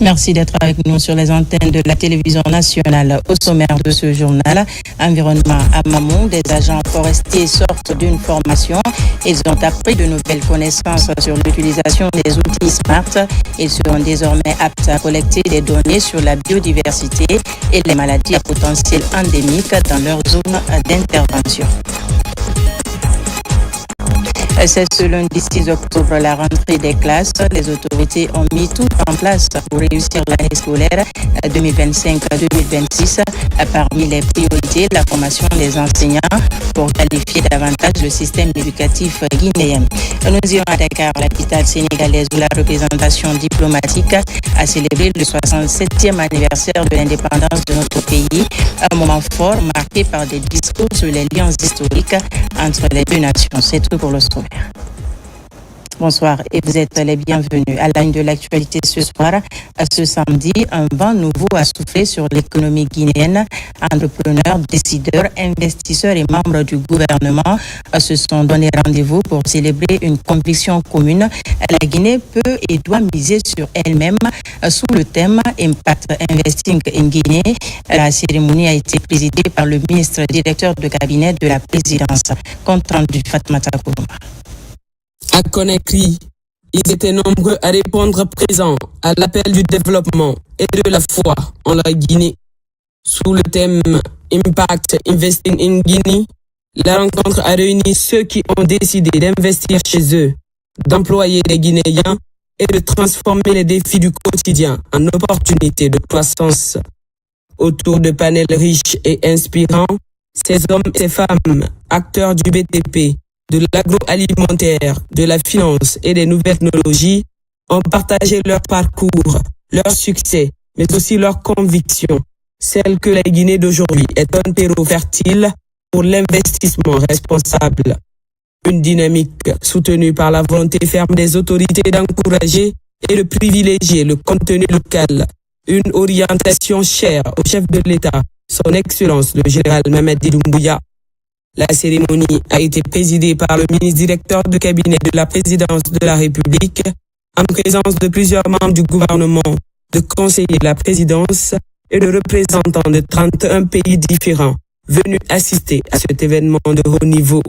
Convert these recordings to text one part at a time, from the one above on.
Merci d'être avec nous sur les antennes de la télévision nationale. Au sommaire de ce journal, environnement à Mamou, des agents forestiers sortent d'une formation. Ils ont appris de nouvelles connaissances sur l'utilisation des outils SMART. Ils seront désormais aptes à collecter des données sur la biodiversité et les maladies à potentiel endémique dans leur zone d'intervention. C'est ce lundi 6 octobre la rentrée des classes. Les autorités ont mis tout en place pour réussir l'année scolaire 2025-2026. Parmi les priorités, la formation des enseignants pour qualifier davantage le système éducatif guinéen. Nous irons à Dakar, la capitale sénégalaise, où la représentation diplomatique a célébré le 67e anniversaire de l'indépendance de notre pays. Un moment fort marqué par des discours sur les liens historiques entre les deux nations. C'est tout pour le sommaire. Bonsoir et vous êtes les bienvenus à la une de l'actualité ce soir. Ce samedi, un vent nouveau a soufflé sur l'économie guinéenne. Entrepreneurs, décideurs, investisseurs et membres du gouvernement se sont donné rendez-vous pour célébrer une conviction commune. La Guinée peut et doit miser sur elle-même sous le thème Impact Investing in Guinée. La cérémonie a été présidée par le ministre directeur de cabinet de la présidence. Compte rendu Fatmata Kourouma. À Conakry, ils étaient nombreux à répondre présents à l'appel du développement et de la foi en la Guinée. Sous le thème Impact Investing in Guinea, la rencontre a réuni ceux qui ont décidé d'investir chez eux, d'employer les Guinéens et de transformer les défis du quotidien en opportunités de croissance. Autour de panels riches et inspirants, ces hommes et ces femmes, acteurs du BTP, de l'agroalimentaire, de la finance et des nouvelles technologies, ont partagé leur parcours, leur succès, mais aussi leurs convictions, celle que la Guinée d'aujourd'hui est un terreau fertile pour l'investissement responsable. Une dynamique soutenue par la volonté ferme des autorités d'encourager et de privilégier le contenu local. Une orientation chère au chef de l'État, son Excellence le général Mamadi Doumbouya. La cérémonie a été présidée par le ministre directeur de cabinet de la présidence de la République, en présence de plusieurs membres du gouvernement, de conseillers de la présidence et de représentants de 31 pays différents venus assister à cet événement de haut niveau.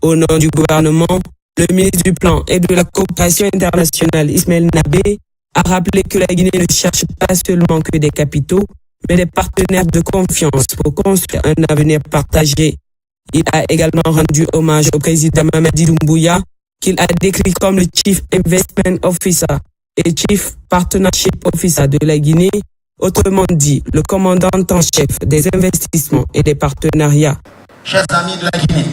Au nom du gouvernement, le ministre du Plan et de la Coopération internationale, Ismaël Nabé, a rappelé que la Guinée ne cherche pas seulement que des capitaux, mais des partenaires de confiance pour construire un avenir partagé. Il a également rendu hommage au président Mamadi Doumbouya, qu'il a décrit comme le Chief Investment Officer et Chief Partnership Officer de la Guinée, autrement dit, le commandant en chef des investissements et des partenariats. Chers amis de la Guinée,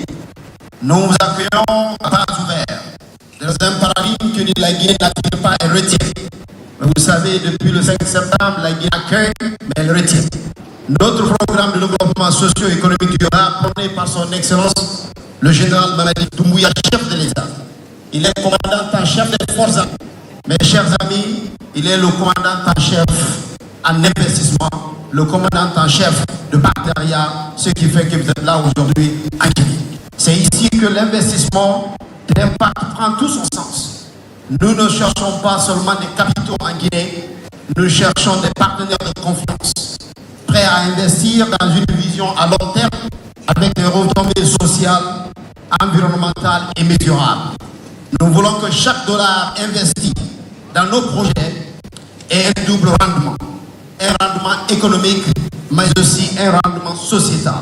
nous vous accueillons à bras ouverts dans un paradigme que la Guinée n'attire pas et retient. Mais vous savez, depuis le 5 septembre, la Guinée accueille, mais elle retient. Notre programme de développement socio-économique durable, prôné par son Excellence, le général Mamadi Doumbouya, chef de l'État. Il est commandant en chef des forces armées. Mes chers amis, il est le commandant en chef en investissement, le commandant en chef de partenariat, ce qui fait que vous êtes là aujourd'hui en Guinée. C'est ici que l'investissement d'impact prend tout son sens. Nous ne cherchons pas seulement des capitaux en Guinée, nous cherchons des partenaires de confiance, prêts à investir dans une vision à long terme avec des retombées sociales, environnementales et mesurables. Nous voulons que chaque dollar investi dans nos projets ait un double rendement. Un rendement économique, mais aussi un rendement sociétal.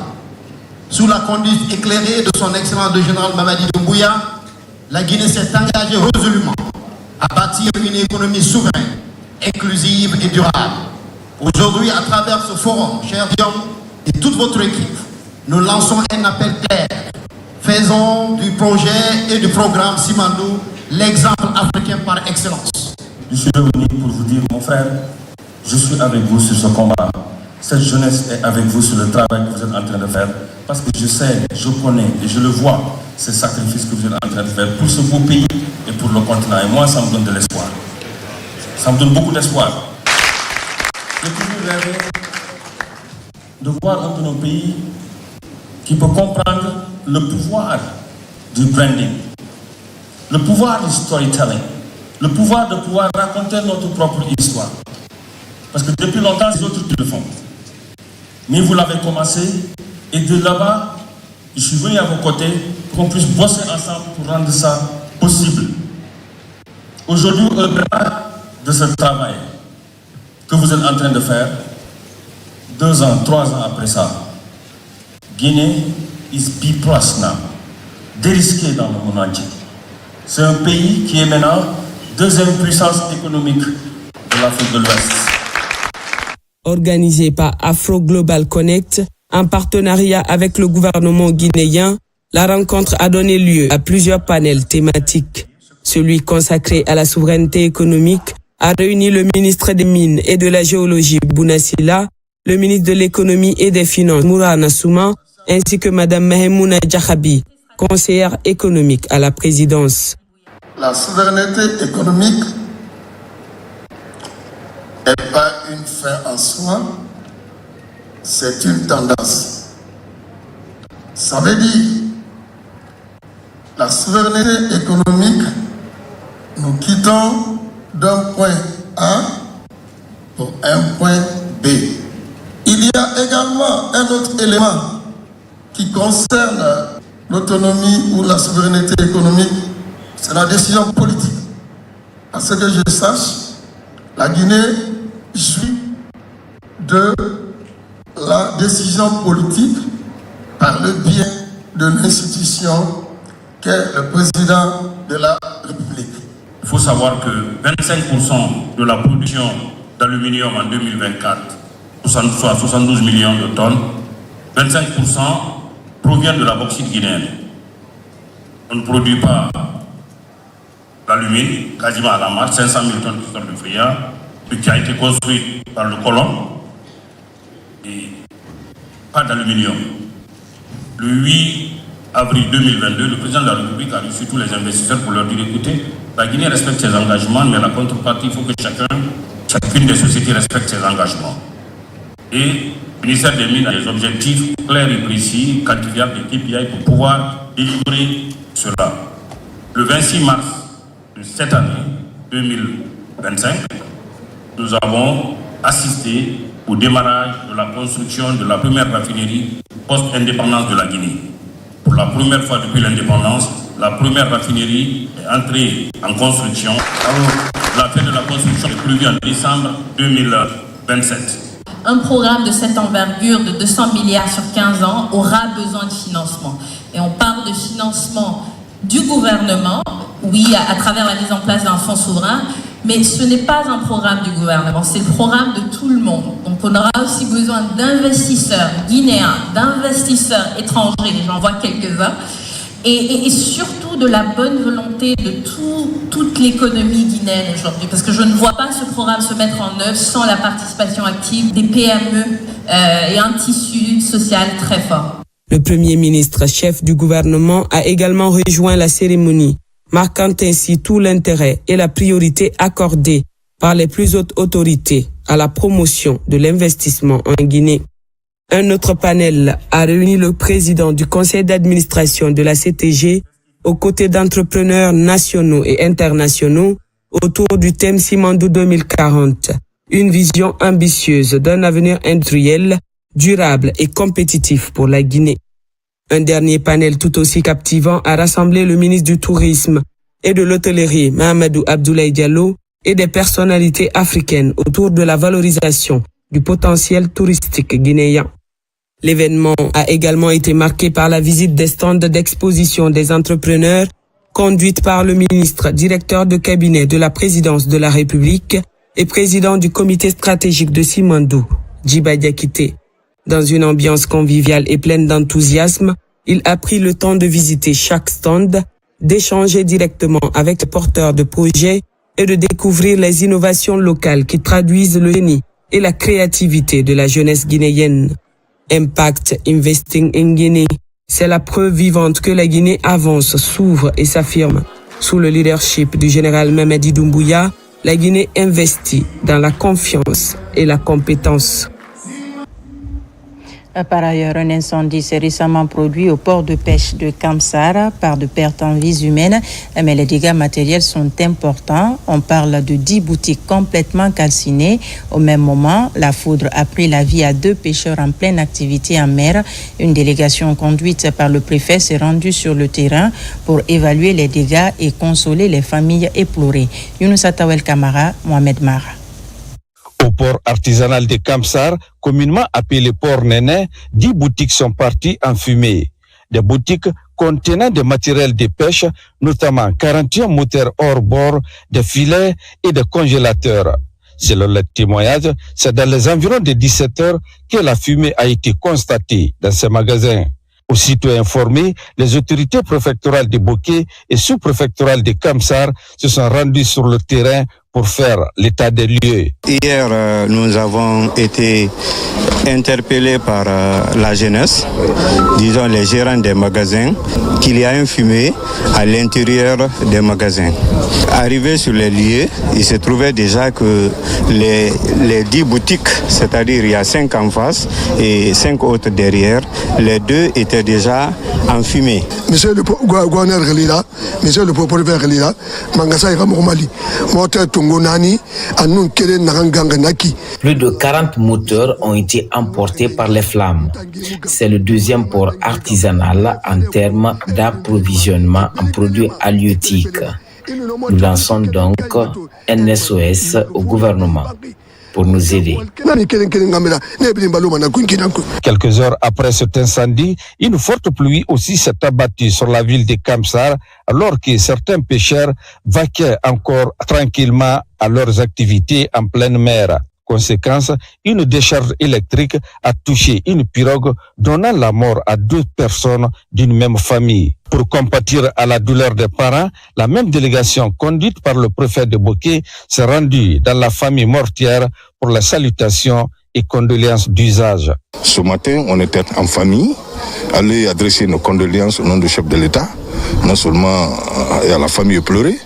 Sous la conduite éclairée de son Excellence le général Mamadi Doumbouya, la Guinée s'est engagée résolument à bâtir une économie souveraine, inclusive et durable. Aujourd'hui, à travers ce forum, chers hommes et toute votre équipe, nous lançons un appel clair. Faisons du projet et du programme Simandou l'exemple africain par excellence. Je suis revenu pour vous dire, mon frère, je suis avec vous sur ce combat. Cette jeunesse est avec vous sur le travail que vous êtes en train de faire. Parce que je sais, je connais et je le vois, ces sacrifices que vous êtes en train de faire pour ce beau pays et pour le continent. Et moi, ça me donne de l'espoir. Ça me donne beaucoup d'espoir. J'ai toujours rêvé de voir un de nos pays qui peut comprendre le pouvoir du branding, le pouvoir du storytelling, le pouvoir de pouvoir raconter notre propre histoire. Parce que depuis longtemps, c'est d'autres qui le font. Mais vous l'avez commencé, et de là-bas, je suis venu à vos côtés pour qu'on puisse bosser ensemble pour rendre ça possible. Aujourd'hui, au-delà de ce travail que vous êtes en train de faire, 2 ans, 3 ans après ça, Guinée is B+ now, dérisqué dans le monde entier. C'est un pays qui est maintenant 2e puissance économique de l'Afrique de l'Ouest. Organisé par Afro Global Connect, en partenariat avec le gouvernement guinéen, la rencontre a donné lieu à plusieurs panels thématiques. Celui consacré à la souveraineté économique a réuni le ministre des Mines et de la Géologie, Bouna Sylla, le ministre de l'Économie et des Finances, Mourana Souma, ainsi que Mme Mahemouna Djahabi, conseillère économique à la présidence. La souveraineté économique n'est pas une fin en soi, c'est une tendance. Ça veut dire la souveraineté économique, nous quittons d'un point A pour un point B. Il y a également un autre élément qui concerne l'autonomie ou la souveraineté économique, c'est la décision politique. À ce que je sache, la Guinée jouit de la décision politique par le biais de l'institution qu'est le président de la République. Il faut savoir que 25% de la production d'aluminium en 2024, soit 72 millions de tonnes, 25% proviennent de la bauxite guinéenne. On ne produit pas l'alumine, quasiment à la marche, 500 000 tonnes qui sortent de Fria, qui a été construit par le colon, et pas d'aluminium. Le 8 avril 2022, le président de la République a reçu tous les investisseurs pour leur dire, écoutez, la Guinée respecte ses engagements, mais la contrepartie, il faut que chacune des sociétés respecte ses engagements. Et le ministère des Mines a des objectifs clairs et précis, quantifiables de KPI pour pouvoir délivrer cela. Le 26 mars de cette année, 2025, nous avons assisté au démarrage de la construction de la première raffinerie post-indépendance de la Guinée. Pour la première fois depuis l'indépendance, la première raffinerie est entrée en construction. La fin de la construction est prévue en décembre 2027. Un programme de cette envergure de 200 milliards sur 15 ans aura besoin de financement. Et on parle de financement du gouvernement, oui, à travers la mise en place d'un fonds souverain, mais ce n'est pas un programme du gouvernement, c'est le programme de tout le monde. Donc on aura aussi besoin d'investisseurs guinéens, d'investisseurs étrangers, j'en vois quelques-uns, et surtout de la bonne volonté de toute l'économie guinéenne aujourd'hui. Parce que je ne vois pas ce programme se mettre en œuvre sans la participation active des PME et un tissu social très fort. Le Premier ministre, chef du gouvernement, a également rejoint la cérémonie, marquant ainsi tout l'intérêt et la priorité accordée par les plus hautes autorités à la promotion de l'investissement en Guinée. Un autre panel a réuni le président du conseil d'administration de la CTG aux côtés d'entrepreneurs nationaux et internationaux autour du thème Simandou 2040, une vision ambitieuse d'un avenir industriel, durable et compétitif pour la Guinée. Un dernier panel tout aussi captivant a rassemblé le ministre du Tourisme et de l'Hôtellerie, Mahamadou Abdoulaye Diallo, et des personnalités africaines autour de la valorisation du potentiel touristique guinéen. L'événement a également été marqué par la visite des stands d'exposition des entrepreneurs conduite par le ministre directeur de cabinet de la présidence de la République et président du comité stratégique de Simandou, Djiba Diakité. Dans une ambiance conviviale et pleine d'enthousiasme, il a pris le temps de visiter chaque stand, d'échanger directement avec les porteurs de projets et de découvrir les innovations locales qui traduisent le génie et la créativité de la jeunesse guinéenne. Impact Investing in Guinea, c'est la preuve vivante que la Guinée avance, s'ouvre et s'affirme. Sous le leadership du général Mamadi Doumbouya, la Guinée investit dans la confiance et la compétence. Par ailleurs, un incendie s'est récemment produit au port de pêche de Kamsara par de pertes en vies humaines, mais les dégâts matériels sont importants. On parle de 10 boutiques complètement calcinées. Au même moment, la foudre a pris la vie à 2 pêcheurs en pleine activité en mer. Une délégation conduite par le préfet s'est rendue sur le terrain pour évaluer les dégâts et consoler les familles éplorées. Younousa Tawel Kamara, Mohamed Mara. Au port artisanal de Kamsar, communément appelé port Néné, 10 boutiques sont parties en fumée. Des boutiques contenant des matériels de pêche, notamment 41 moteurs hors bord, des filets et des congélateurs. Selon le témoignage, c'est dans les environs de 17 heures que la fumée a été constatée dans ces magasins. Aussitôt informés, les autorités préfectorales de Boké et sous-préfectorales de Kamsar se sont rendues sur le terrain pour faire l'état des lieux. Hier, nous avons été interpellés par la jeunesse, disons les gérants des magasins, qu'il y a une fumée à l'intérieur des magasins. Arrivé sur les lieux, il se trouvait déjà que les 10 boutiques, c'est-à-dire il y a 5 en face et 5 autres derrière, les 2 étaient déjà en fumée. Monsieur le gouverneur Relira, monsieur le propriétaire Relira, Mangasa Mali, plus de 40 moteurs ont été emportés par les flammes. C'est le deuxième port artisanal en termes d'approvisionnement en produits halieutiques. Nous lançons donc un SOS au gouvernement pour nous aider. Quelques heures après cet incendie, une forte pluie aussi s'est abattue sur la ville de Kamsar, alors que certains pêcheurs vaquaient encore tranquillement à leurs activités en pleine mer. Conséquence, une décharge électrique a touché une pirogue, donnant la mort à 2 personnes d'une même famille. Pour compatir à la douleur des parents, la même délégation conduite par le préfet de Boké s'est rendue dans la famille mortière pour la salutation et condoléances d'usage. Ce matin, on était en famille, allé adresser nos condoléances au nom du chef de l'État, non seulement à la famille pleurée,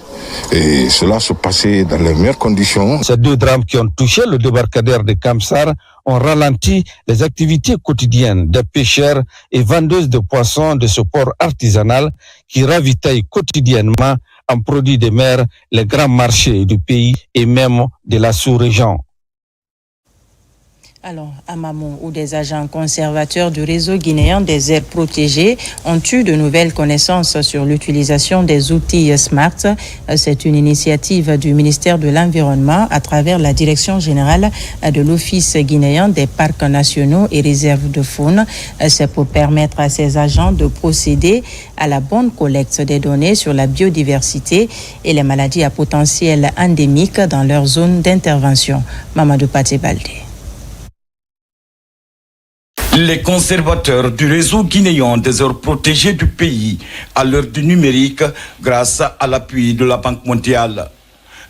et cela se passait dans les meilleures conditions. Ces 2 drames qui ont touché le débarcadère de Kamsar ont ralenti les activités quotidiennes des pêcheurs et vendeuses de poissons de ce port artisanal qui ravitaille quotidiennement en produits de mer les grands marchés du pays et même de la sous-région. Alors, à Mamou, où des agents conservateurs du réseau guinéen des aires protégées ont eu de nouvelles connaissances sur l'utilisation des outils SMART. C'est une initiative du ministère de l'Environnement à travers la Direction générale de l'Office guinéen des parcs nationaux et réserves de faune. C'est pour permettre à ces agents de procéder à la bonne collecte des données sur la biodiversité et les maladies à potentiel endémique dans leur zone d'intervention. Mamadou Paté Baldé. Les conservateurs du réseau guinéen des aires protégées du pays à l'heure du numérique grâce à l'appui de la Banque mondiale.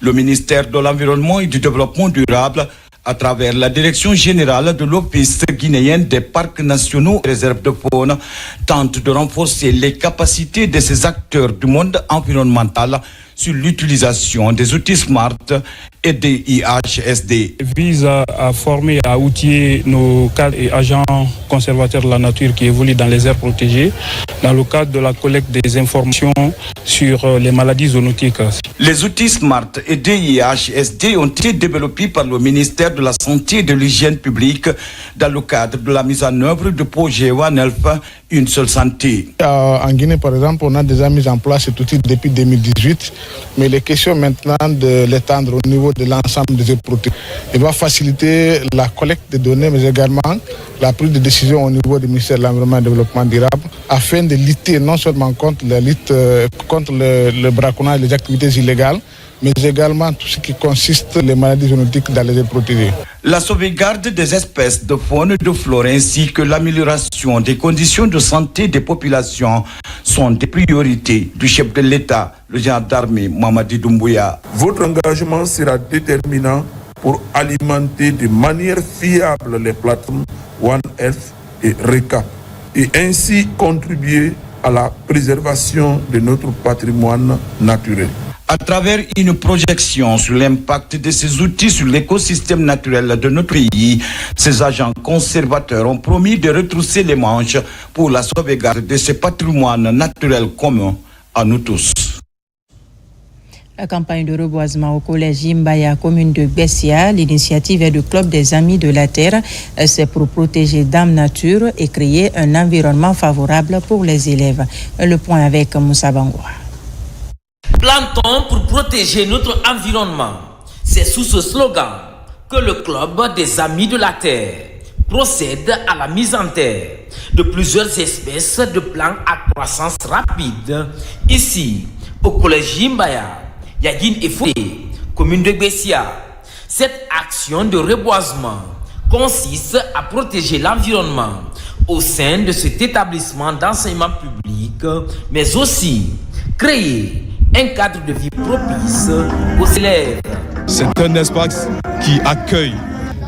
Le ministère de l'Environnement et du Développement durable, à travers la Direction générale de l'Office guinéen des parcs nationaux et réserves de faune, tente de renforcer les capacités de ces acteurs du monde environnemental sur l'utilisation des outils SMART et des IHSD. Vise à former, à outiller nos cadres et agents conservateurs de la nature qui évoluent dans les aires protégées dans le cadre de la collecte des informations sur les maladies zoonotiques. Les outils SMART et DIHSD ont été développés par le ministère de la Santé et de l'Hygiène publique dans le cadre de la mise en œuvre du projet One Health, une seule santé. En Guinée, par exemple, on a déjà mis en place cet outil depuis 2018, mais les questions maintenant de l'étendre au niveau de l'ensemble des aires protégées. Il va faciliter la collecte des données, mais également la prise de décision au niveau du ministère de l'Environnement et du Développement durable, afin de lutter non seulement contre le braconnage et les activités illégales, mais également tout ce qui consiste les maladies zoonotiques dans les aires protégées. La sauvegarde des espèces de faune et de flore ainsi que l'amélioration des conditions de santé des populations sont des priorités du chef de l'État, le général d'armée Mamadi Doumbouya. Votre engagement sera déterminant pour alimenter de manière fiable les plateformes One Health et RECAP et ainsi contribuer à la préservation de notre patrimoine naturel. À travers une projection sur l'impact de ces outils sur l'écosystème naturel de notre pays, ces agents conservateurs ont promis de retrousser les manches pour la sauvegarde de ce patrimoine naturel commun à nous tous. La campagne de reboisement au collège Imbaya, commune de Bessia, l'initiative est du Club des Amis de la Terre. C'est pour protéger Dame Nature et créer un environnement favorable pour les élèves. Le point avec Moussa Bangoua. Plantons pour protéger notre environnement. C'est sous ce slogan que le Club des Amis de la Terre procède à la mise en terre de plusieurs espèces de plantes à croissance rapide. Ici, au collège Imbaya, Yagin et Foué, commune de Bessia. Cette action de reboisement consiste à protéger l'environnement au sein de cet établissement d'enseignement public, mais aussi créer un cadre de vie propice aux élèves. C'est un espace qui accueille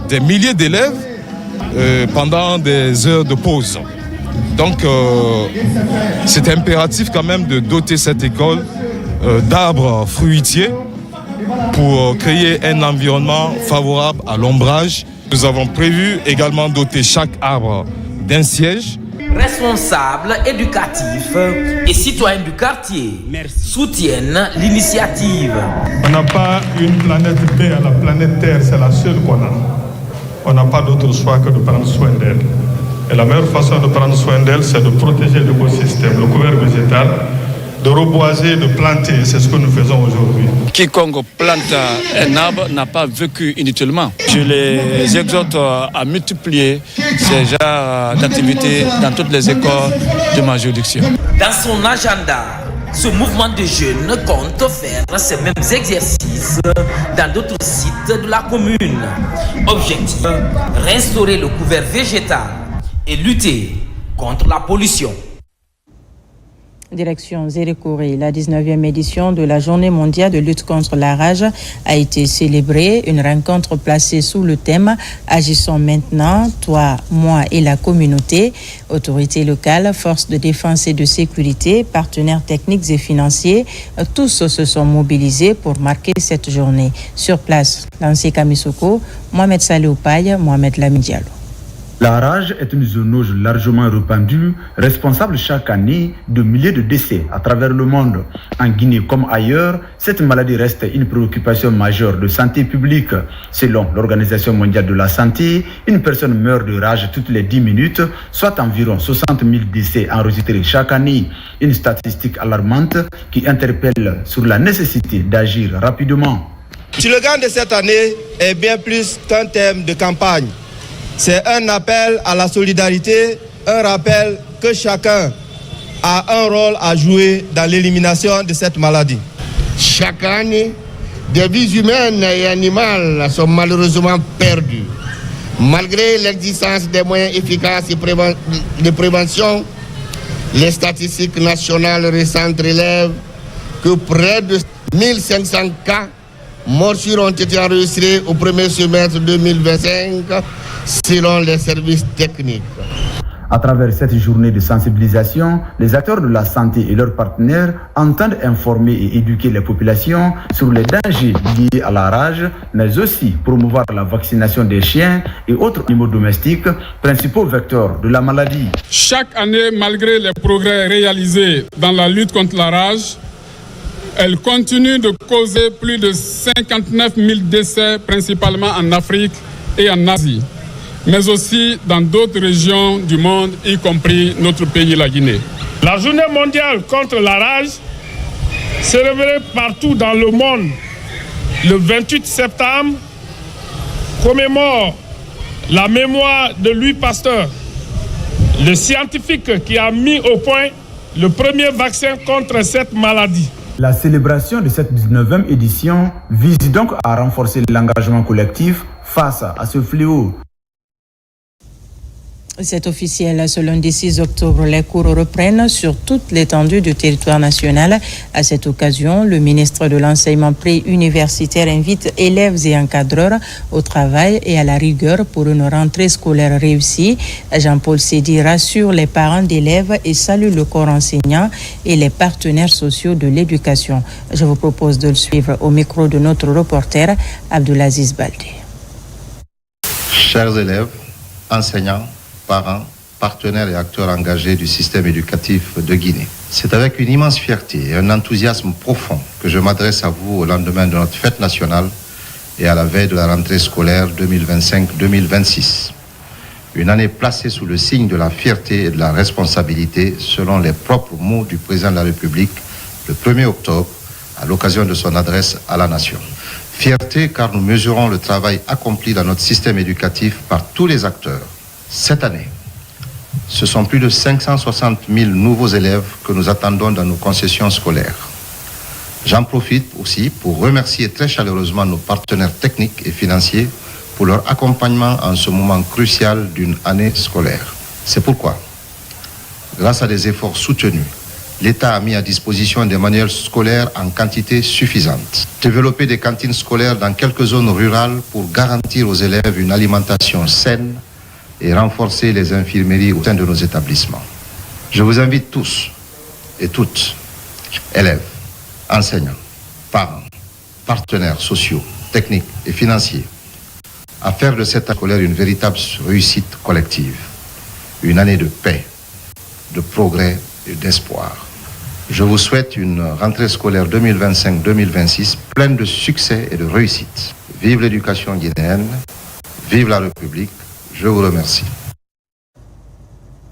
des milliers d'élèves pendant des heures de pause. Donc c'est impératif quand même de doter cette école d'arbres fruitiers pour créer un environnement favorable à l'ombrage. Nous avons prévu également doter chaque arbre d'un siège. Responsables éducatifs et citoyens du quartier soutiennent l'initiative. On n'a pas une planète B à la planète Terre, c'est la seule qu'on a. On n'a pas d'autre choix que de prendre soin d'elle. Et la meilleure façon de prendre soin d'elle, c'est de protéger l'écosystème, le couvert végétal, de reboiser, de planter. C'est ce que nous faisons aujourd'hui. Quiconque plante un arbre n'a pas vécu inutilement. Je les exhorte à multiplier ces genres d'activités dans toutes les écoles de ma juridiction. Dans son agenda, ce mouvement de jeunes compte faire ces mêmes exercices dans d'autres sites de la commune. Objectif, restaurer le couvert végétal et lutter contre la pollution. Direction Zérékoré, la 19e édition de la Journée mondiale de lutte contre la rage a été célébrée. Une rencontre placée sous le thème « Agissons maintenant, toi, moi et la communauté ». Autorités locales, forces de défense et de sécurité, partenaires techniques et financiers, tous se sont mobilisés pour marquer cette journée. Sur place, l'ancien Kamisoko, Mohamed Saleh Oupaye, Mohamed Lamine Diallo. La rage est une zoonose largement répandue, responsable chaque année de milliers de décès à travers le monde. En Guinée comme ailleurs, cette maladie reste une préoccupation majeure de santé publique. Selon l'Organisation mondiale de la santé, une personne meurt de rage toutes les 10 minutes, soit environ 60 000 décès enregistrés chaque année. Une statistique alarmante qui interpelle sur la nécessité d'agir rapidement. Le slogan de cette année est bien plus qu'un thème de campagne. C'est un appel à la solidarité, un rappel que chacun a un rôle à jouer dans l'élimination de cette maladie. Chaque année, des vies humaines et animales sont malheureusement perdues. Malgré l'existence des moyens efficaces de prévention, les statistiques nationales récentes relèvent que près de 1500 cas morsures ont été enregistrés au premier semestre 2025 selon les services techniques. À travers cette journée de sensibilisation, les acteurs de la santé et leurs partenaires entendent informer et éduquer les populations sur les dangers liés à la rage, mais aussi promouvoir la vaccination des chiens et autres animaux domestiques, principaux vecteurs de la maladie. Chaque année, malgré les progrès réalisés dans la lutte contre la rage, elle continue de causer plus de 59 000 décès, principalement en Afrique et en Asie, mais aussi dans d'autres régions du monde, y compris notre pays, la Guinée. La journée mondiale contre la rage, célébrée partout dans le monde le 28 septembre, commémore la mémoire de Louis Pasteur, le scientifique qui a mis au point le premier vaccin contre cette maladie. La célébration de cette 19e édition vise donc à renforcer l'engagement collectif face à ce fléau. C'est officiel. Ce lundi 6 octobre, les cours reprennent sur toute l'étendue du territoire national. À cette occasion, le ministre de l'Enseignement préuniversitaire invite élèves et encadreurs au travail et à la rigueur pour une rentrée scolaire réussie. Jean-Paul Sédi rassure les parents d'élèves et salue le corps enseignant et les partenaires sociaux de l'éducation. Je vous propose de le suivre au micro de notre reporter Abdulaziz Baldé. Chers élèves, enseignants, parents, partenaires et acteurs engagés du système éducatif de Guinée. C'est avec une immense fierté et un enthousiasme profond que je m'adresse à vous au lendemain de notre fête nationale et à la veille de la rentrée scolaire 2025-2026. Une année placée sous le signe de la fierté et de la responsabilité, selon les propres mots du président de la République le 1er octobre, à l'occasion de son adresse à la nation. Fierté car nous mesurons le travail accompli dans notre système éducatif par tous les acteurs. Cette année, ce sont plus de 560 000 nouveaux élèves que nous attendons dans nos concessions scolaires. J'en profite aussi pour remercier très chaleureusement nos partenaires techniques et financiers pour leur accompagnement en ce moment crucial d'une année scolaire. C'est pourquoi, grâce à des efforts soutenus, l'État a mis à disposition des manuels scolaires en quantité suffisante. Développer des cantines scolaires dans quelques zones rurales pour garantir aux élèves une alimentation saine et renforcer les infirmeries au sein de nos établissements. Je vous invite tous et toutes, élèves, enseignants, parents, partenaires sociaux, techniques et financiers, à faire de cette année scolaire une véritable réussite collective, une année de paix, de progrès et d'espoir. Je vous souhaite une rentrée scolaire 2025-2026 pleine de succès et de réussite. Vive l'éducation guinéenne, vive la République. Je vous remercie.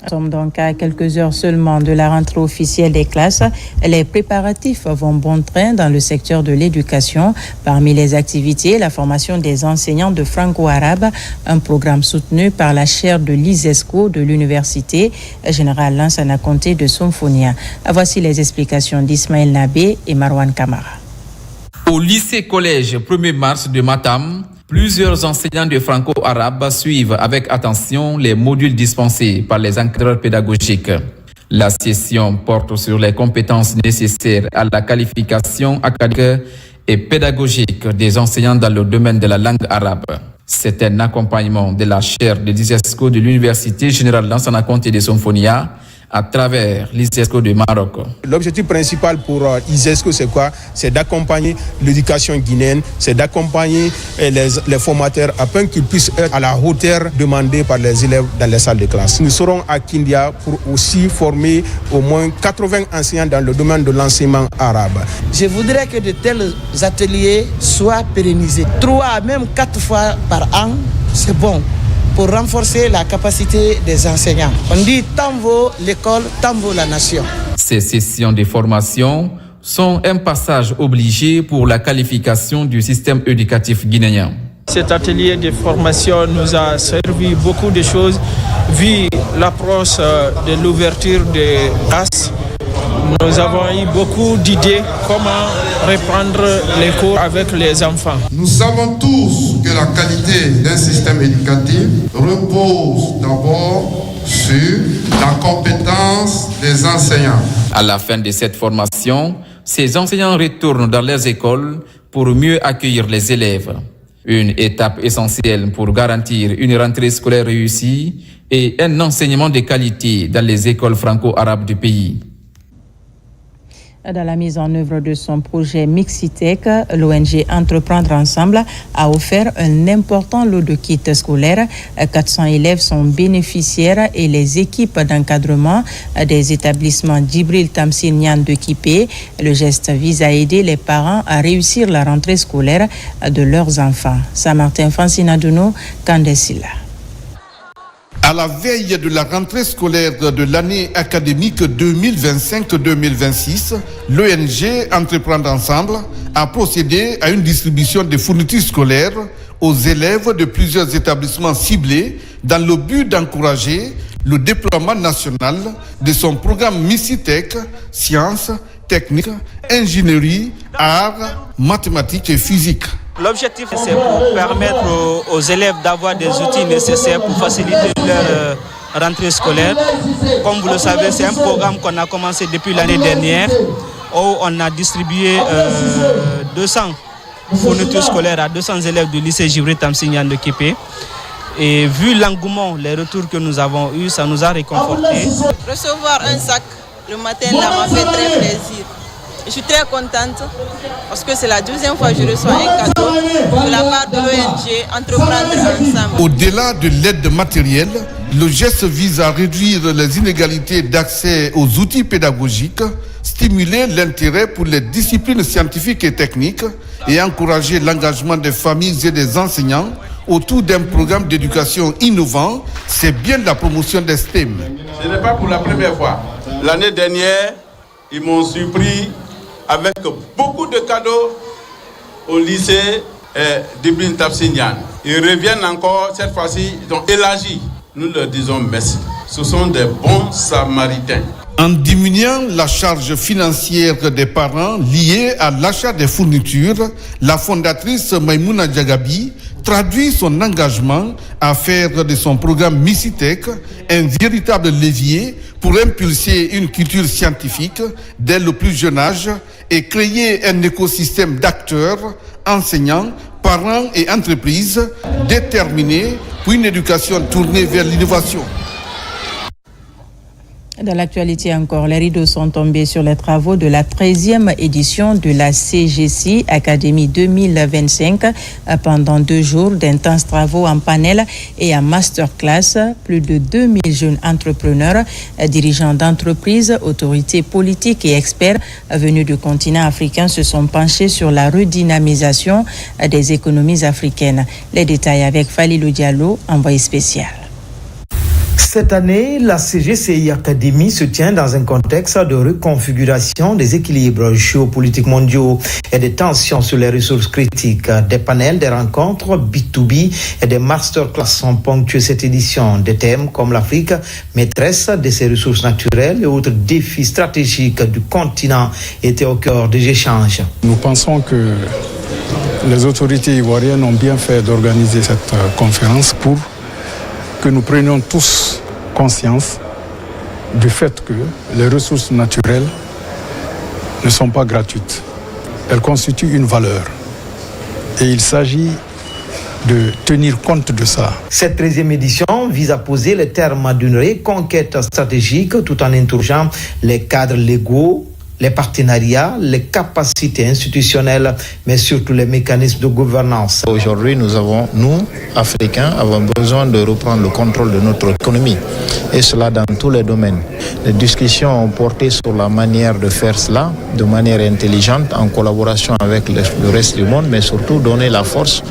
Nous sommes donc à quelques heures seulement de la rentrée officielle des classes. Les préparatifs vont bon train dans le secteur de l'éducation. Parmi les activités, la formation des enseignants de franco-arabe, un programme soutenu par la chaire de l'ISESCO de l'Université Générale Lansana Conté de Somfonia. Voici les explications d'Ismaël Nabé et Marwan Kamara. Au lycée-collège 1er mars de Matam, plusieurs enseignants de franco-arabe suivent avec attention les modules dispensés par les encadreurs pédagogiques. La session porte sur les compétences nécessaires à la qualification académique et pédagogique des enseignants dans le domaine de la langue arabe. C'est un accompagnement de la chaire de l'ISESCO de l'Université Générale Lansana Conté de Somfonia à travers l'ISESCO de Maroc. L'objectif principal pour l'ISESCO, c'est quoi? C'est d'accompagner l'éducation guinéenne, c'est d'accompagner les formateurs afin qu'ils puissent être à la hauteur demandée par les élèves dans les salles de classe. Nous serons à Kindia pour aussi former au moins 80 enseignants dans le domaine de l'enseignement arabe. Je voudrais que de tels ateliers soient pérennisés. 3 même 4 fois par an, c'est bon, pour renforcer la capacité des enseignants. On dit tant vaut l'école, tant vaut la nation. Ces sessions de formation sont un passage obligé pour la qualification du système éducatif guinéen. Cet atelier de formation nous a servi beaucoup de choses, vu l'approche de l'ouverture des classes. Nous avons eu beaucoup d'idées comment reprendre les cours avec les enfants. Nous savons tous que la qualité d'un système éducatif repose d'abord sur la compétence des enseignants. À la fin de cette formation, ces enseignants retournent dans leurs écoles pour mieux accueillir les élèves. Une étape essentielle pour garantir une rentrée scolaire réussie et un enseignement de qualité dans les écoles franco-arabes du pays. Dans la mise en œuvre de son projet Mixitech, l'ONG Entreprendre Ensemble a offert un important lot de kits scolaires. 400 élèves sont bénéficiaires et les équipes d'encadrement des établissements Djibril Tamsir Niane de Kipé. Le geste vise à aider les parents à réussir la rentrée scolaire de leurs enfants. Saint-Martin Fancinadouno, Kandesila. À la veille de la rentrée scolaire de l'année académique 2025-2026, l'ONG Entreprendre Ensemble a procédé à une distribution de fournitures scolaires aux élèves de plusieurs établissements ciblés dans le but d'encourager le déploiement national de son programme Mixitech, sciences, techniques, ingénierie, arts, mathématiques et physique. L'objectif, c'est pour permettre aux élèves d'avoir des outils nécessaires pour faciliter leur rentrée scolaire. Comme vous le savez, c'est un programme qu'on a commencé depuis l'année dernière où on a distribué 200 fournitures scolaires à 200 élèves du lycée Djibril Tamsignan de Képé. Et vu l'engouement, les retours que nous avons eus, ça nous a réconfortés. Recevoir un sac le matin là m'a fait très plaisir. Je suis très contente parce que c'est la 12e fois que je reçois un cadeau de la part de l'ONG Entreprendre Ensemble. Au-delà de l'aide matérielle, le geste vise à réduire les inégalités d'accès aux outils pédagogiques, stimuler l'intérêt pour les disciplines scientifiques et techniques et encourager l'engagement des familles et des enseignants autour d'un programme d'éducation innovant. C'est bien la promotion des STEM. Ce n'est pas pour la première fois. L'année dernière, ils m'ont surpris avec beaucoup de cadeaux au lycée d'Ibn Tafsignan. Ils reviennent encore, cette fois-ci, ils ont élargi. Nous leur disons merci. Ce sont des bons samaritains. En diminuant la charge financière des parents liée à l'achat des fournitures, la fondatrice Maïmouna Diagabi traduit son engagement à faire de son programme Missitech un véritable levier pour impulser une culture scientifique dès le plus jeune âge et créer un écosystème d'acteurs, enseignants, parents et entreprises déterminés pour une éducation tournée vers l'innovation. Dans l'actualité encore, les rideaux sont tombés sur les travaux de la 13e édition de la CGC Académie 2025. Pendant 2 jours d'intenses travaux en panel et en masterclass, plus de 2000 jeunes entrepreneurs, dirigeants d'entreprises, autorités politiques et experts venus du continent africain se sont penchés sur la redynamisation des économies africaines. Les détails avec Falilou Diallo, envoyé spécial. Cette année, la CGCI Académie se tient dans un contexte de reconfiguration des équilibres géopolitiques mondiaux et des tensions sur les ressources critiques. Des panels, des rencontres B2B et des masterclass ont ponctué cette édition. Des thèmes comme l'Afrique, maîtresse de ses ressources naturelles et autres défis stratégiques du continent étaient au cœur des échanges. Nous pensons que les autorités ivoiriennes ont bien fait d'organiser cette conférence pour que nous prenions tous conscience du fait que les ressources naturelles ne sont pas gratuites. Elles constituent une valeur. Et il s'agit de tenir compte de ça. Cette 13e édition vise à poser les termes d'une reconquête stratégique tout en interrogeant les cadres légaux, les partenariats, les capacités institutionnelles, mais surtout les mécanismes de gouvernance. Aujourd'hui, nous, Africains, avons besoin de reprendre le contrôle de notre économie, et cela dans tous les domaines. Les discussions ont porté sur la manière de faire cela de manière intelligente, en collaboration avec le reste du monde, mais surtout donner la force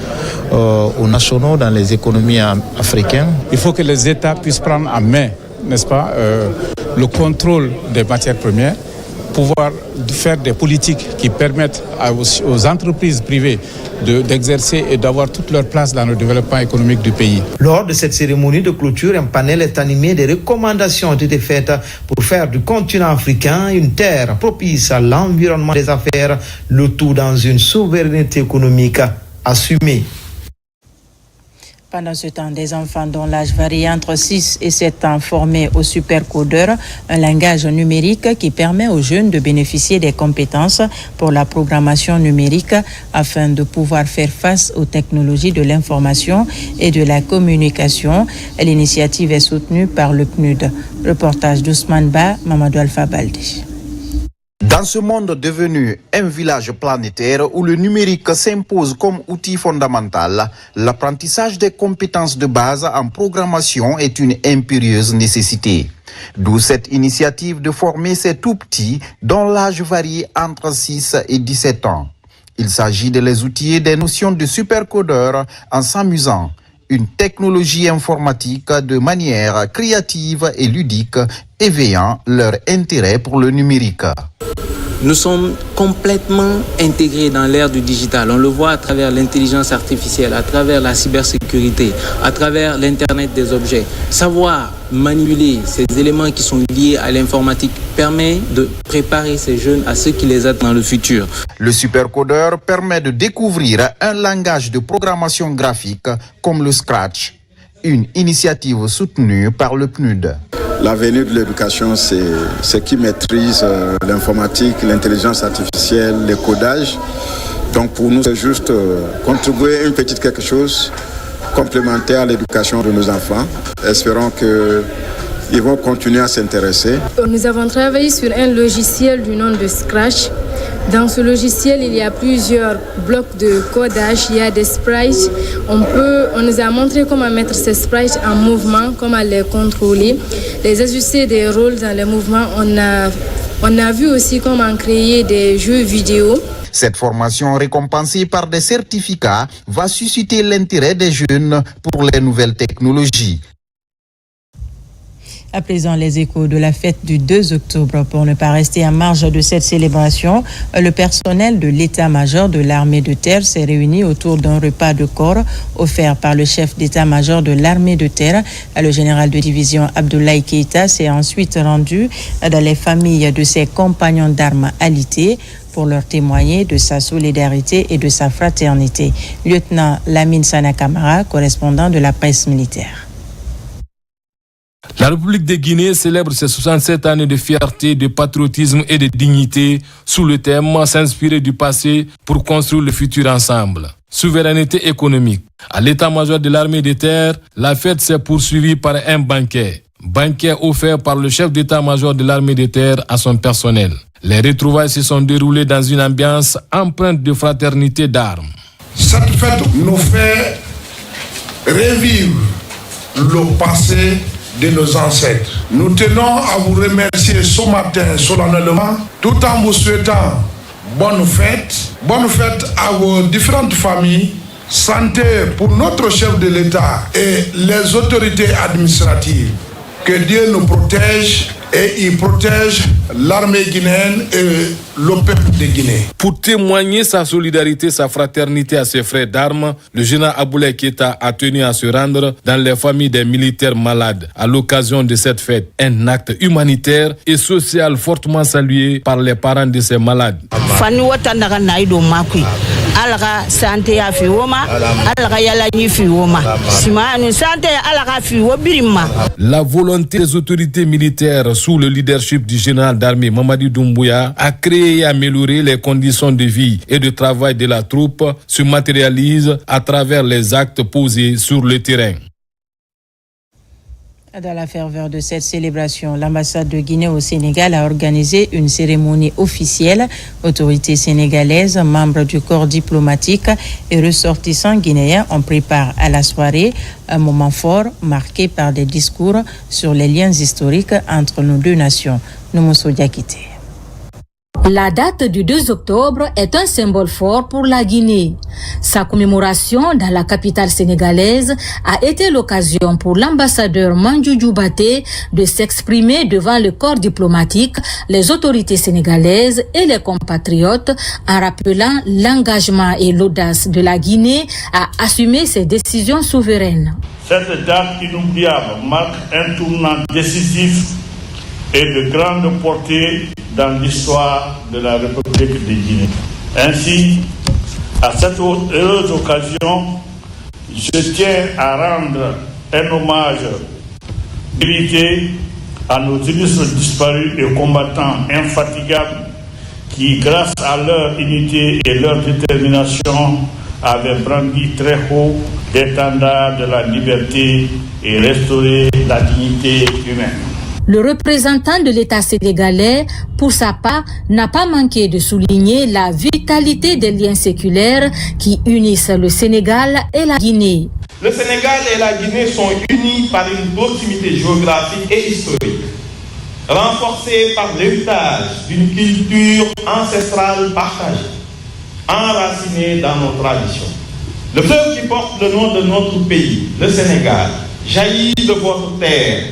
aux nationaux dans les économies africaines. Il faut que les États puissent prendre en main, n'est-ce pas, le contrôle des matières premières, pouvoir faire des politiques qui permettent aux entreprises privées d'exercer et d'avoir toute leur place dans le développement économique du pays. Lors de cette cérémonie de clôture, un panel est animé. Des recommandations ont été faites pour faire du continent africain une terre propice à l'environnement des affaires, le tout dans une souveraineté économique assumée. Pendant ce temps, des enfants dont l'âge varie entre 6 et 7 ans formés au supercodeur, un langage numérique qui permet aux jeunes de bénéficier des compétences pour la programmation numérique afin de pouvoir faire face aux technologies de l'information et de la communication. L'initiative est soutenue par le PNUD. Reportage d'Ousmane Ba, Mamadou Alpha Baldi. Dans ce monde devenu un village planétaire où le numérique s'impose comme outil fondamental, l'apprentissage des compétences de base en programmation est une impérieuse nécessité. D'où cette initiative de former ces tout-petits dont l'âge varie entre 6 et 17 ans. Il s'agit de les outiller des notions de supercodeur en s'amusant. Une technologie informatique de manière créative et ludique, éveillant leur intérêt pour le numérique. Nous sommes complètement intégrés dans l'ère du digital. On le voit à travers l'intelligence artificielle, à travers la cybersécurité, à travers l'Internet des objets. Savoir manipuler ces éléments qui sont liés à l'informatique permet de préparer ces jeunes à ce qui les attend dans le futur. Le supercodeur permet de découvrir un langage de programmation graphique comme le Scratch. une initiative soutenue par le PNUD. L'avenir de l'éducation, c'est ceux qui maîtrisent l'informatique, l'intelligence artificielle, le codage. Donc pour nous, c'est juste contribuer une petite quelque chose complémentaire à l'éducation de nos enfants. Espérons qu'ils vont continuer à s'intéresser. Nous avons travaillé sur un logiciel du nom de Scratch. Dans ce logiciel, il y a plusieurs blocs de codage, il y a des sprites. On nous a montré comment mettre ces sprites en mouvement, comment les contrôler, les ajuster des rôles dans les mouvements. On a vu aussi comment créer des jeux vidéo. Cette formation récompensée par des certificats va susciter l'intérêt des jeunes pour les nouvelles technologies. À présent, les échos de la fête du 2 octobre. Pour ne pas rester en marge de cette célébration, le personnel de l'état-major de l'armée de terre s'est réuni autour d'un repas de corps offert par le chef d'état-major de l'armée de terre. Le général de division Abdoulaye Keïta s'est ensuite rendu dans les familles de ses compagnons d'armes alités pour leur témoigner de sa solidarité et de sa fraternité. Lieutenant Lamine Sana Kamara, correspondant de la presse militaire. La République de Guinée célèbre ses 67 années de fierté, de patriotisme et de dignité sous le thème « S'inspirer du passé pour construire le futur ensemble ». Souveraineté économique. À l'état-major de l'armée de terre, la fête s'est poursuivie par un banquet. Banquet offert par le chef d'état-major de l'armée de terre à son personnel. Les retrouvailles se sont déroulées dans une ambiance empreinte de fraternité d'armes. Cette fête nous fait revivre le passé de nos ancêtres. Nous tenons à vous remercier ce matin solennellement, tout en vous souhaitant bonne fête à vos différentes familles, santé pour notre chef de l'État et les autorités administratives. Que Dieu nous protège et il protège l'armée guinéenne et le peuple de Guinée. Pour témoigner sa solidarité, sa fraternité à ses frères d'armes, le général Abdoulaye Keïta a tenu à se rendre dans les familles des militaires malades à l'occasion de cette fête. Un acte humanitaire et social fortement salué par les parents de ces malades. La volonté des autorités militaires sous le leadership du général d'armée Mamadi Doumbouya a créé et amélioré les conditions de vie et de travail de la troupe se matérialise à travers les actes posés sur le terrain. Dans la ferveur de cette célébration, l'ambassade de Guinée au Sénégal a organisé une cérémonie officielle. Autorités sénégalaises, membres du corps diplomatique et ressortissants guinéens ont pris part à la soirée, un moment fort marqué par des discours sur les liens historiques entre nos deux nations. Noumousso Diakité. La date du 2 octobre est un symbole fort pour la Guinée. Sa commémoration dans la capitale sénégalaise a été l'occasion pour l'ambassadeur Mandjou Djoubaté de s'exprimer devant le corps diplomatique, les autorités sénégalaises et les compatriotes en rappelant l'engagement et l'audace de la Guinée à assumer ses décisions souveraines. Cette date inoubliable marque un tournant décisif et de grande portée dans l'histoire de la République de Guinée. Ainsi, à cette heureuse occasion, je tiens à rendre un hommage mérité à nos illustres disparus et combattants infatigables qui, grâce à leur unité et leur détermination, avaient brandi très haut l'étendard de la liberté et restauré la dignité humaine. Le représentant de l'État sénégalais, pour sa part, n'a pas manqué de souligner la vitalité des liens séculaires qui unissent le Sénégal et la Guinée. Le Sénégal et la Guinée sont unis par une proximité géographique et historique, renforcée par l'héritage d'une culture ancestrale partagée, enracinée dans nos traditions. Le fleuve qui porte le nom de notre pays, le Sénégal, jaillit de votre terre,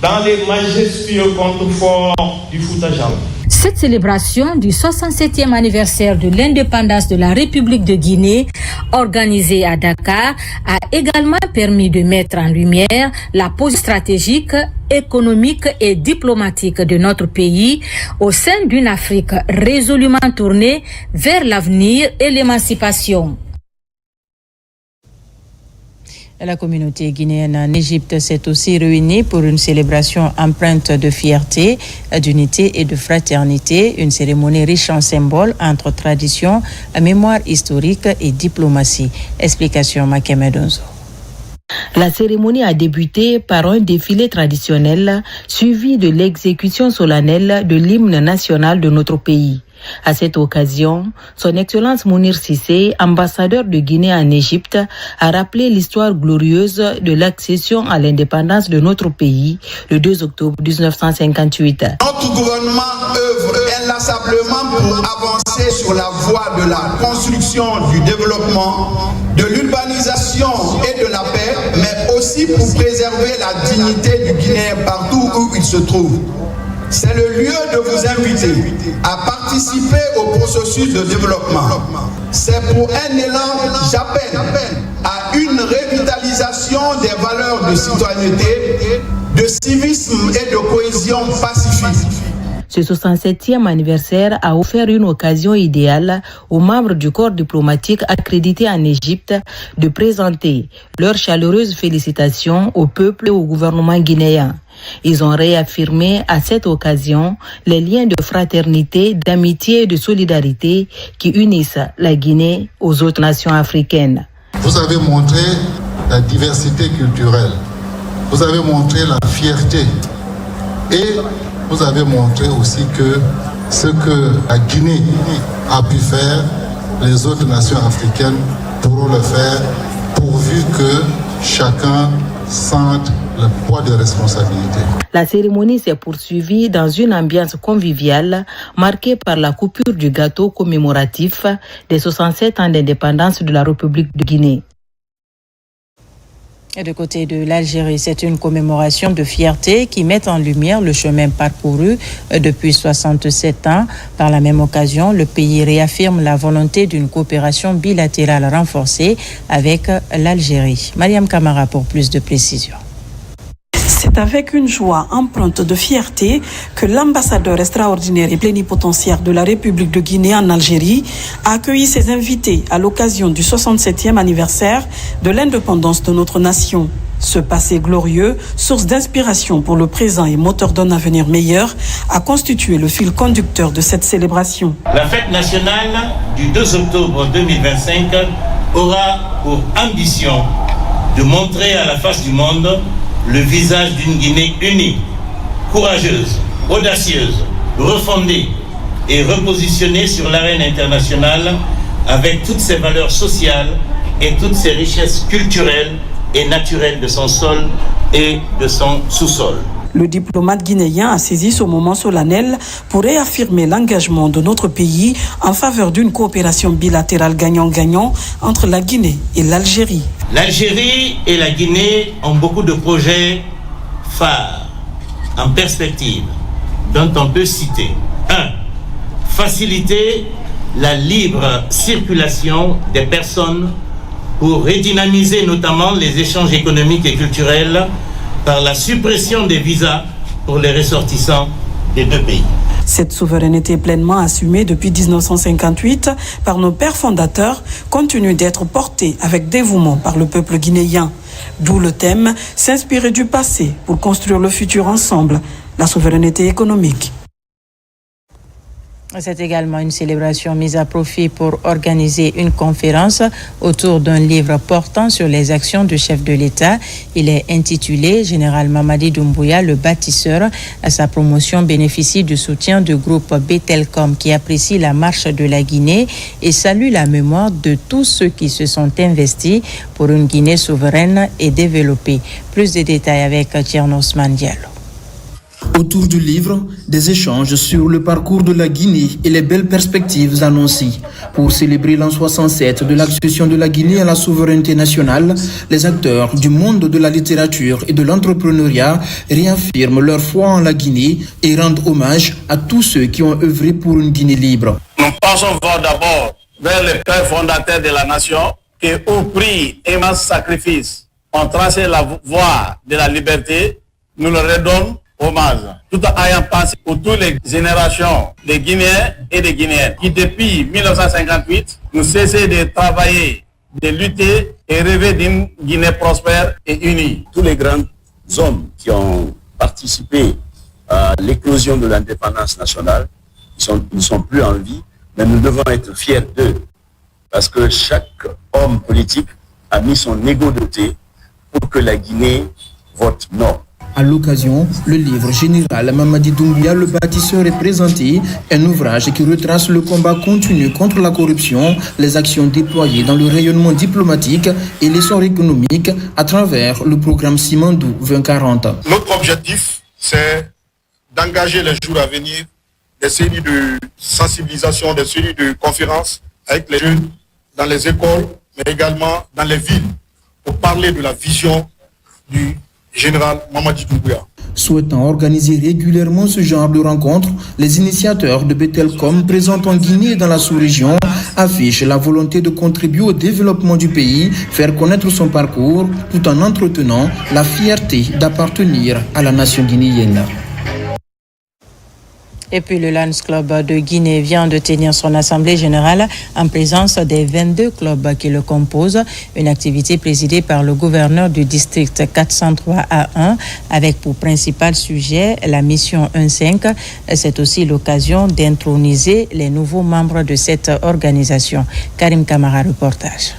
dans les majestueux contreforts du Fouta Djallon. Cette célébration du 67e anniversaire de l'indépendance de la République de Guinée, organisée à Dakar, a également permis de mettre en lumière la position stratégique, économique et diplomatique de notre pays au sein d'une Afrique résolument tournée vers l'avenir et l'émancipation. La communauté guinéenne en Égypte s'est aussi réunie pour une célébration empreinte de fierté, d'unité et de fraternité, une cérémonie riche en symboles entre tradition, mémoire historique et diplomatie. Explication Makemedonzo. La cérémonie a débuté par un défilé traditionnel suivi de l'exécution solennelle de l'hymne national de notre pays. À cette occasion, son Excellence Mounir Cissé, ambassadeur de Guinée en Égypte, a rappelé l'histoire glorieuse de l'accession à l'indépendance de notre pays le 2 octobre 1958. Notre gouvernement œuvre inlassablement pour avancer sur la voie de la construction du développement, de l'urbanisation et de la paix, mais aussi pour préserver la dignité du Guinéen partout où il se trouve. C'est le lieu de vous inviter à participer au processus de développement. C'est pour un élan, j'appelle à une revitalisation des valeurs de citoyenneté, de civisme et de cohésion pacifique. Ce 67e anniversaire a offert une occasion idéale aux membres du corps diplomatique accrédité en Égypte de présenter leurs chaleureuses félicitations au peuple et au gouvernement guinéen. Ils ont réaffirmé à cette occasion les liens de fraternité, d'amitié et de solidarité qui unissent la Guinée aux autres nations africaines. Vous avez montré la diversité culturelle, vous avez montré la fierté et vous avez montré aussi que ce que la Guinée a pu faire, les autres nations africaines pourront le faire pourvu que chacun sente le poids de responsabilité. La cérémonie s'est poursuivie dans une ambiance conviviale marquée par la coupure du gâteau commémoratif des 67 ans d'indépendance de la République de Guinée. Et de côté de l'Algérie, c'est une commémoration de fierté qui met en lumière le chemin parcouru depuis 67 ans. Par la même occasion, le pays réaffirme la volonté d'une coopération bilatérale renforcée avec l'Algérie. Mariam Kamara pour plus de précisions. C'est avec une joie empreinte de fierté que l'ambassadeur extraordinaire et plénipotentiaire de la République de Guinée en Algérie a accueilli ses invités à l'occasion du 67e anniversaire de l'indépendance de notre nation. Ce passé glorieux, source d'inspiration pour le présent et moteur d'un avenir meilleur, a constitué le fil conducteur de cette célébration. La fête nationale du 2 octobre 2025 aura pour ambition de montrer à la face du monde le visage d'une Guinée unie, courageuse, audacieuse, refondée et repositionnée sur l'arène internationale avec toutes ses valeurs sociales et toutes ses richesses culturelles et naturelles de son sol et de son sous-sol. Le diplomate guinéen a saisi ce moment solennel pour réaffirmer l'engagement de notre pays en faveur d'une coopération bilatérale gagnant-gagnant entre la Guinée et l'Algérie. L'Algérie et la Guinée ont beaucoup de projets phares en perspective dont on peut citer 1. Faciliter la libre circulation des personnes pour redynamiser notamment les échanges économiques et culturels par la suppression des visas pour les ressortissants des deux pays. Cette souveraineté pleinement assumée depuis 1958 par nos pères fondateurs continue d'être portée avec dévouement par le peuple guinéen. D'où le thème « S'inspirer du passé pour construire le futur ensemble », la souveraineté économique. C'est également une célébration mise à profit pour organiser une conférence autour d'un livre portant sur les actions du chef de l'État. Il est intitulé Général Mamadi Doumbouya, le bâtisseur. Sa promotion bénéficie du soutien du groupe Betelcom qui apprécie la marche de la Guinée et salue la mémoire de tous ceux qui se sont investis pour une Guinée souveraine et développée. Plus de détails avec Thierno Ousmane Diallo. Autour du livre, des échanges sur le parcours de la Guinée et les belles perspectives annoncées. Pour célébrer l'an 67 de l'accession de la Guinée à la souveraineté nationale, les acteurs du monde de la littérature et de l'entrepreneuriat réaffirment leur foi en la Guinée et rendent hommage à tous ceux qui ont œuvré pour une Guinée libre. Nous pensons d'abord vers les pères fondateurs de la nation qui, au prix immense sacrifice, ont tracé la voie de la liberté. Nous leur redonnons hommage, tout en ayant pensé pour toutes les générations de Guinéens et de Guinéennes qui, depuis 1958, nous cessons de travailler de lutter et rêver d'une Guinée prospère et unie. Tous les grands hommes qui ont participé à l'éclosion de l'indépendance nationale, ils ne sont plus en vie, mais nous devons être fiers d'eux, parce que chaque homme politique a mis son ego de côté pour que la Guinée vote non. À l'occasion, le livre général Mamadi Doumbouya, le bâtisseur, est présenté, un ouvrage qui retrace le combat continu contre la corruption, les actions déployées dans le rayonnement diplomatique et l'essor économique à travers le programme Simandou 2040. Notre objectif, c'est d'engager les jours à venir des séries de sensibilisation, des séries de conférences avec les jeunes dans les écoles, mais également dans les villes, pour parler de la vision du général Mamadi Doumbouya. Souhaitant organiser régulièrement ce genre de rencontres, les initiateurs de Betelcom présents en Guinée et dans la sous-région affichent la volonté de contribuer au développement du pays, faire connaître son parcours, tout en entretenant la fierté d'appartenir à la nation guinéenne. Et puis le Lions Club de Guinée vient de tenir son assemblée générale en présence des 22 clubs qui le composent. Une activité présidée par le gouverneur du district 403A1 avec pour principal sujet la mission 1.5. C'est aussi l'occasion d'introniser les nouveaux membres de cette organisation. Karim Kamara, reportage.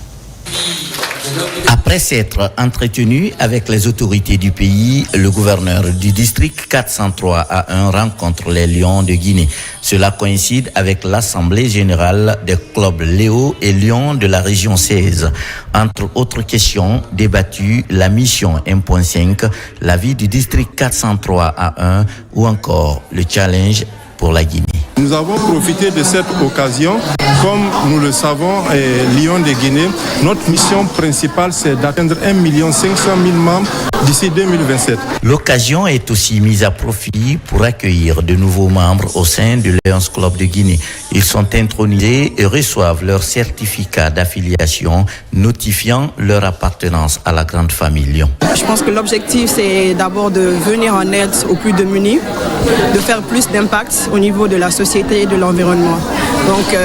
Après s'être entretenu avec les autorités du pays, le gouverneur du district 403A1 rencontre les Lions de Guinée. Cela coïncide avec l'assemblée générale des clubs Léo et Lions de la région 16. Entre autres questions débattues, la mission 1.5, la vie du district 403A1 ou encore le challenge pour la Guinée. Nous avons profité de cette occasion. Comme nous le savons, Lions de Guinée, notre mission principale, c'est d'atteindre 1 500 000 membres d'ici 2027. L'occasion est aussi mise à profit pour accueillir de nouveaux membres au sein du Lions Club de Guinée. Ils sont intronisés et reçoivent leur certificat d'affiliation notifiant leur appartenance à la grande famille Lion. Je pense que l'objectif, c'est d'abord de venir en aide aux plus démunis, de faire plus d'impact au niveau de la société et de l'environnement. Donc,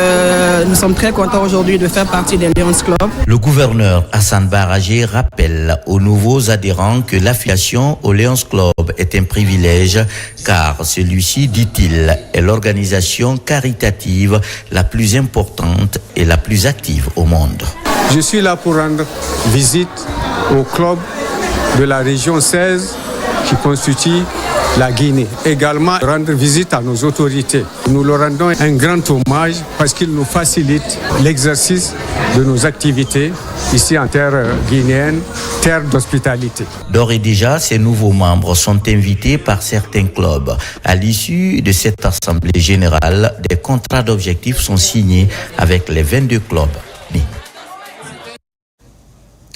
nous sommes très contents aujourd'hui de faire partie des Lions Club. Le gouverneur Hassan Baragé rappelle aux nouveaux adhérents que l'affiliation au Lions Club est un privilège car celui-ci, dit-il, est l'organisation caritative la plus importante et la plus active au monde. Je suis là pour rendre visite au club de la région 16 qui constitue la Guinée. Également rendre visite à nos autorités. Nous leur rendons un grand hommage parce qu'ils nous facilitent l'exercice de nos activités ici en terre guinéenne, terre d'hospitalité. D'ores et déjà, ces nouveaux membres sont invités par certains clubs. À l'issue de cette assemblée générale, des contrats d'objectifs sont signés avec les 22 clubs.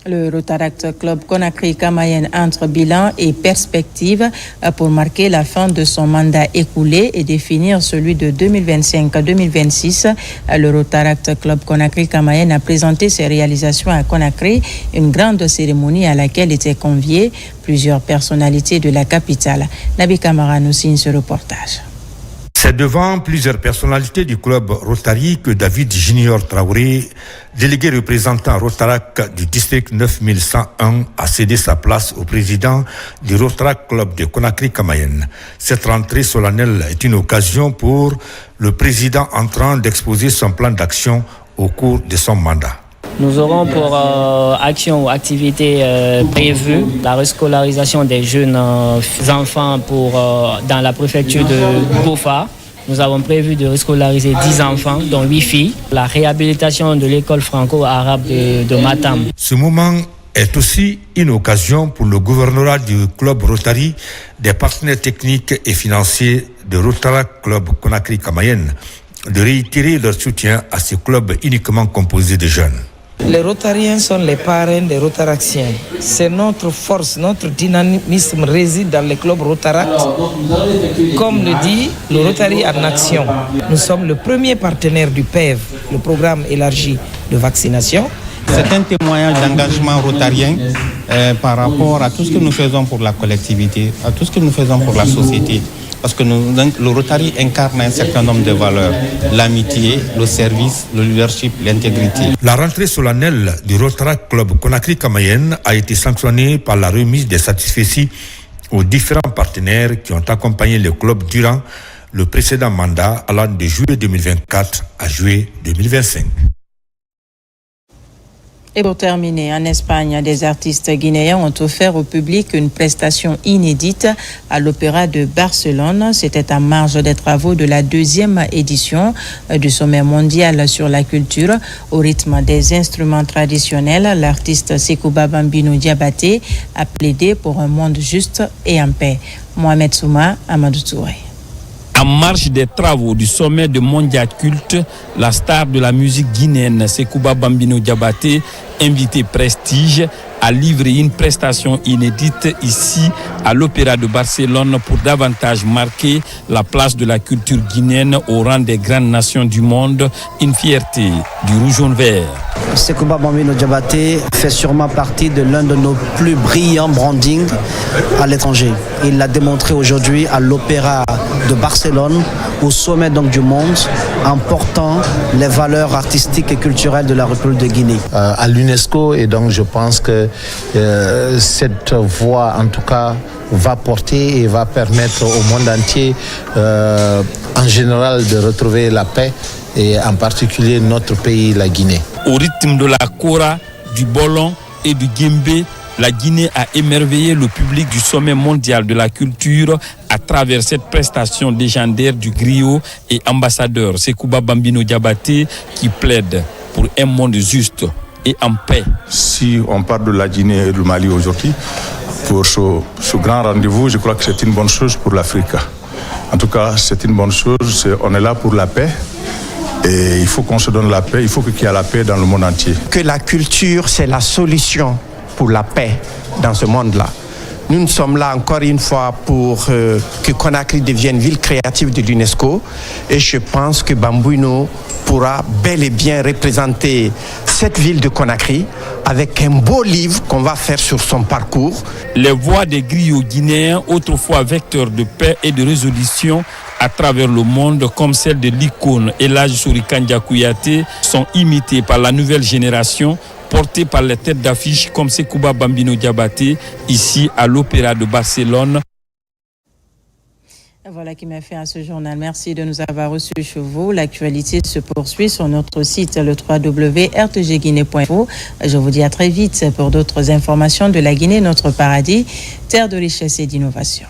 Le Rotaract Club Conakry-Camayen entre bilan et perspective pour marquer la fin de son mandat écoulé et définir celui de 2025-2026. Le Rotaract Club Conakry-Camayen a présenté ses réalisations à Conakry, une grande cérémonie à laquelle étaient conviées plusieurs personnalités de la capitale. Nabi Kamara nous signe ce reportage. C'est devant plusieurs personnalités du club Rotary que David Junior Traoré, délégué représentant Rotarac du district 9101, a cédé sa place au président du Rotarac Club de Conakry-Camayen. Cette rentrée solennelle est une occasion pour le président entrant d'exposer son plan d'action au cours de son mandat. Nous aurons pour action ou activité prévue la rescolarisation des jeunes enfants dans la préfecture de Bofa. Nous avons prévu de rescolariser 10 enfants, dont 8 filles. La réhabilitation de l'école franco-arabe de Matam. Ce moment est aussi une occasion pour le gouvernorat du club Rotary, des partenaires techniques et financiers de Rotarac Club Conakry-Camayen, de réitérer leur soutien à ce club uniquement composé de jeunes. Les Rotariens sont les parrains des Rotaractiens. C'est notre force, notre dynamisme réside dans les clubs Rotaract. Comme le dit le Rotary en action, nous sommes le premier partenaire du PEV, le programme élargi de vaccination, C'est un témoignage d'engagement rotarien par rapport à tout ce que nous faisons pour la collectivité, à tout ce que nous faisons pour la société. Parce que le Rotary incarne un certain nombre de valeurs, l'amitié, le service, le leadership, l'intégrité. La rentrée solennelle du Rotary Club Conakry-Camayen a été sanctionnée par la remise des satisfecits aux différents partenaires qui ont accompagné le club durant le précédent mandat allant de juillet 2024 à juillet 2025. Et pour terminer, en Espagne, des artistes guinéens ont offert au public une prestation inédite à l'Opéra de Barcelone. C'était en marge des travaux de la 2e édition du sommet mondial sur la culture. Au rythme des instruments traditionnels, l'artiste Sekouba Bambino Diabaté a plaidé pour un monde juste et en paix. Mohamed Souma, Amadou Touré. En marge des travaux du sommet de Mondial Culte, la star de la musique guinéenne Sekouba Bambino Diabaté, invité prestige, a livré une prestation inédite ici à l'Opéra de Barcelone pour davantage marquer la place de la culture guinéenne au rang des grandes nations du monde, une fierté du rouge jaune vert. Sekouba Bambino Diabaté fait sûrement partie de l'un de nos plus brillants brandings à l'étranger. Il l'a démontré aujourd'hui à l'Opéra de Barcelone, au sommet donc du monde, en portant les valeurs artistiques et culturelles de la République de Guinée. À l'UNESCO, et donc je pense que cette voix en tout cas va porter et va permettre au monde entier en général de retrouver la paix et en particulier notre pays, la Guinée. Au rythme de la kora, du bolon et du guimbé, la Guinée a émerveillé le public du sommet mondial de la culture à travers cette prestation légendaire du griot et ambassadeur Sekouba Bambino Diabaté qui plaide pour un monde juste et en paix. Si on parle de la Guinée et du Mali aujourd'hui, pour ce grand rendez-vous, je crois que c'est une bonne chose pour l'Afrique. En tout cas, c'est une bonne chose, on est là pour la paix. Et il faut qu'on se donne la paix, il faut qu'il y ait la paix dans le monde entier. Que la culture, c'est la solution pour la paix dans ce monde-là. Nous sommes là encore une fois pour que Conakry devienne ville créative de l'UNESCO et je pense que Bambino pourra bel et bien représenter cette ville de Conakry avec un beau livre qu'on va faire sur son parcours. Les voix des griots guinéens, autrefois vecteurs de paix et de résolution à travers le monde, comme celle de l'icône Elhadji Sourikandia Kouyaté, sont imitées par la nouvelle génération, portée par les têtes d'affiche comme Sekouba Bambino Diabaté, ici à l'Opéra de Barcelone. Voilà qui m'a fait à ce journal. Merci de nous avoir reçus chez vous. L'actualité se poursuit sur notre site, le www.rtgguinée.info. Je vous dis à très vite pour d'autres informations de la Guinée, notre paradis, terre de richesse et d'innovation.